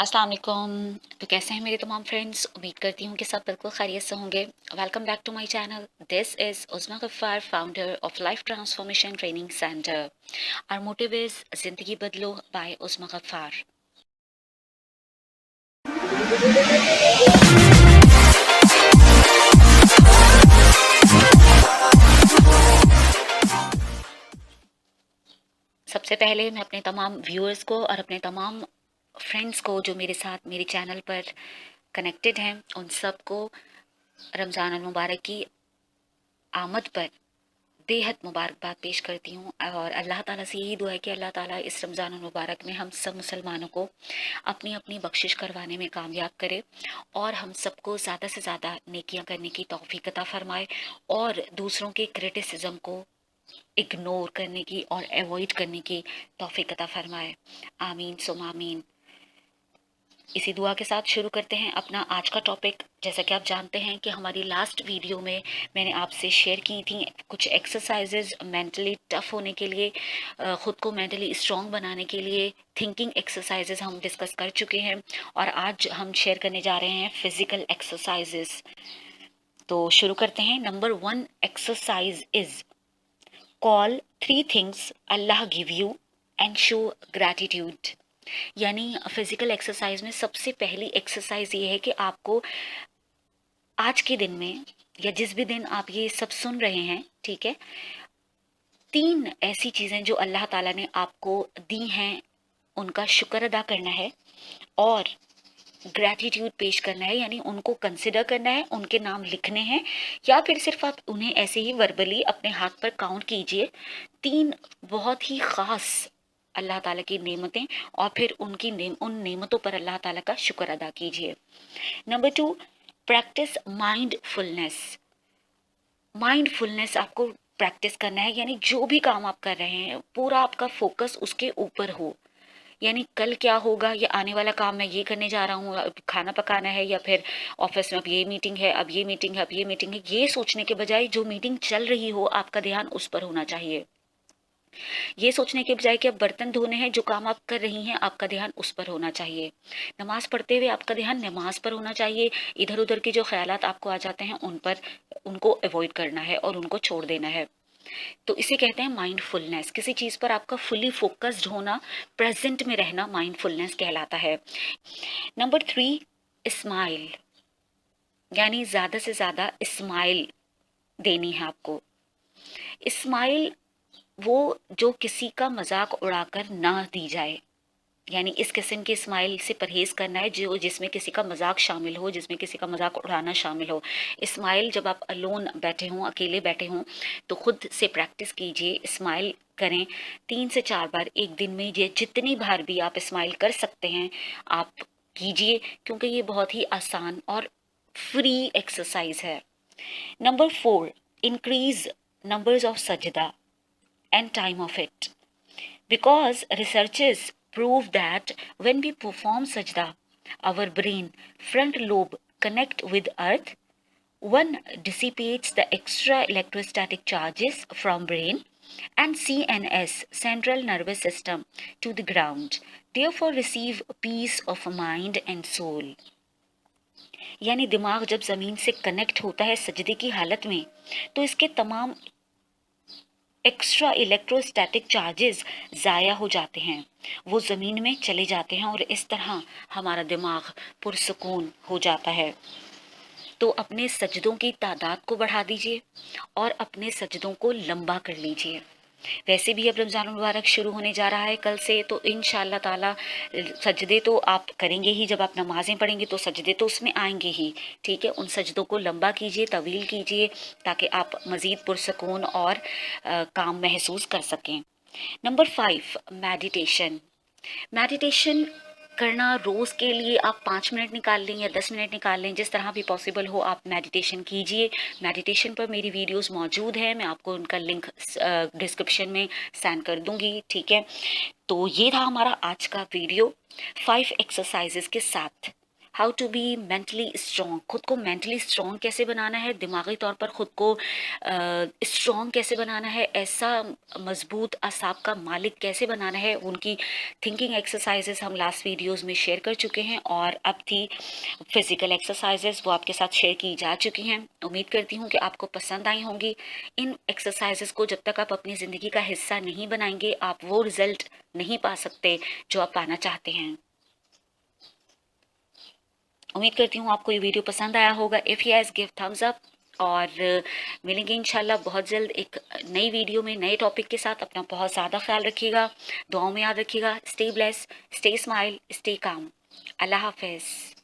अस्सलाम वालेकुम। तो कैसे हैं मेरे तमाम फ्रेंड्स? उम्मीद करती हूँ कि सब बिल्कुल खैरियत से होंगे। Welcome back to my channel. This is Usma Gaffar, founder of life transformation training centre. Our motive is ज़िंदगी बदलो बाय उस्मा गफ्फार। सबसे पहले मैं अपने तमाम व्यूअर्स को और अपने तमाम फ्रेंड्स को जो मेरे साथ मेरे चैनल पर कनेक्टेड हैं, उन सब को रमज़ान अल मुबारक की आमद पर बेहद मुबारकबाद पेश करती हूँ और अल्लाह ताला से यही दुआ है कि अल्लाह ताला इस रमज़ान मुबारक में हम सब मुसलमानों को अपनी अपनी बख्शिश करवाने में कामयाब करे और हम सबको ज़्यादा से ज़्यादा नेकियां करने की तौफीक अता फरमाए और दूसरों के क्रिटिसिज्म को इग्नोर करने की और अवॉइड करने की तौफीक अता फरमाए। आमीन सुम आमीन। इसी दुआ के साथ शुरू करते हैं अपना आज का टॉपिक। जैसा कि आप जानते हैं कि हमारी लास्ट वीडियो में मैंने आपसे शेयर की थी कुछ एक्सरसाइजेज मेंटली टफ होने के लिए, ख़ुद को मेंटली स्ट्रॉन्ग बनाने के लिए थिंकिंग एक्सरसाइजेज हम डिस्कस कर चुके हैं और आज हम शेयर करने जा रहे हैं फिजिकल एक्सरसाइजेज। तो शुरू करते हैं। Number 1 exercise is call 3 things Allah give you and show gratitude. यानी फिजिकल एक्सरसाइज में सबसे पहली एक्सरसाइज ये है कि आपको आज के दिन में या जिस भी दिन आप ये सब सुन रहे हैं, ठीक है, 3 ऐसी चीज़ें जो अल्लाह ताला ने आपको दी हैं उनका शुक्र अदा करना है और ग्रैटिट्यूड पेश करना है, यानी उनको कंसिडर करना है, उनके नाम लिखने हैं या फिर सिर्फ आप उन्हें ऐसे ही वर्बली अपने हाथ पर काउंट कीजिए। 3 बहुत ही ख़ास अल्लाह ताला की नेमतें और फिर उन नेमतों पर अल्लाह ताला का शुक्र अदा कीजिए। Number 2 practice mindfulness. माइंडफुलनेस आपको प्रैक्टिस करना है, यानी जो भी काम आप कर रहे हैं पूरा आपका फोकस उसके ऊपर हो। यानी कल क्या होगा, या आने वाला काम मैं ये करने जा रहा हूँ, अब खाना पकाना है या फिर ऑफिस में अब ये मीटिंग है, अब ये मीटिंग है, अब ये मीटिंग है, ये सोचने के बजाय जो मीटिंग चल रही हो आपका ध्यान उस पर होना चाहिए। ये सोचने के बजाय कि अब बर्तन धोने हैं, जो काम आप कर रही हैं आपका ध्यान उस पर होना चाहिए। नमाज पढ़ते हुए आपका ध्यान नमाज पर होना चाहिए। इधर उधर के जो ख्यालात आपको आ जाते हैं उनको अवॉइड करना है और उनको छोड़ देना है। तो इसे कहते हैं माइंडफुलनेस। किसी चीज़ पर आपका फुली फोकस्ड होना, प्रेजेंट में रहना माइंडफुलनेस कहलाता है। नंबर 3 स्माइल, यानी ज़्यादा से ज़्यादा स्माइल देनी है आपको। स्माइल वो जो किसी का मजाक उड़ाकर ना दी जाए, यानी इस किस्म की स्माइल से परहेज करना है जो जिसमें किसी का मजाक शामिल हो, जिसमें किसी का मजाक उड़ाना शामिल हो। स्माइल जब आप अलोन बैठे हों, अकेले बैठे हों, तो खुद से प्रैक्टिस कीजिए, स्माइल करें 3 से 4 बार एक दिन में। ये जितनी बार भी आप स्माइल कर सकते हैं आप कीजिए, क्योंकि ये बहुत ही आसान और फ्री एक्सरसाइज है। नंबर 4 इंक्रीज नंबर्स ऑफ सजदा and time of it, because researchers prove that when we perform sajda, our brain front lobe connect with earth. One dissipates the extra electrostatic charges from brain and CNS, central nervous system, to the ground, therefore receive peace of mind and soul. यानी दिमाग जब ज़मीन से connect होता है सजदे की हालत में, तो इसके तमाम एक्स्ट्रा इलेक्ट्रोस्टैटिक चार्जेस ज़ाया हो जाते हैं, वो ज़मीन में चले जाते हैं और इस तरह हमारा दिमाग पुरसुकून हो जाता है। तो अपने सजदों की तादाद को बढ़ा दीजिए और अपने सजदों को लंबा कर लीजिए। वैसे भी अब रमज़ान मुबारक शुरू होने जा रहा है कल से, तो इंशाअल्लाह ताला सजदे तो आप करेंगे ही, जब आप नमाज़ें पढ़ेंगे तो सजदे तो उसमें आएंगे ही, ठीक है। उन सजदों को लंबा कीजिए, तवील कीजिए, ताकि आप मज़ीद पुरसकून और काम महसूस कर सकें। Number 5 meditation. मेडिटेशन करना रोज़ के लिए आप 5 मिनट निकाल लें या 10 मिनट निकाल लें, जिस तरह भी पॉसिबल हो आप मेडिटेशन कीजिए। मेडिटेशन पर मेरी वीडियोस मौजूद है, मैं आपको उनका लिंक डिस्क्रिप्शन में सेंड कर दूंगी, ठीक है। तो ये था हमारा आज का वीडियो 5 एक्सरसाइजेस के साथ। How to be mentally strong, खुद को मेंटली स्ट्रॉन्ग कैसे बनाना है, दिमागी तौर पर खुद को स्ट्रॉन्ग कैसे बनाना है, ऐसा मजबूत असाब का मालिक कैसे बनाना है, उनकी थिंकिंग एक्सरसाइजेस हम लास्ट वीडियोस में शेयर कर चुके हैं। और अब थी फिजिकल एक्सरसाइजेस, वो आपके साथ शेयर की जा चुकी हैं। उम्मीद करती हूँ कि आपको पसंद आई होंगी। इन एक्सरसाइजेस को जब तक आप अपनी ज़िंदगी का हिस्सा नहीं बनाएंगे, आप वो रिजल्ट नहीं पा सकते जो आप पाना चाहते हैं। उम्मीद करती हूँ आपको ये वीडियो पसंद आया होगा। If yes, give Thums up. और मिलेंगे इंशाल्लाह बहुत जल्द एक नई वीडियो में नए टॉपिक के साथ। अपना बहुत ज़्यादा ख्याल रखिएगा, दुआओं में याद रखिएगा। Stay bless, stay smile, stay calm. अल्लाह हाफिज़।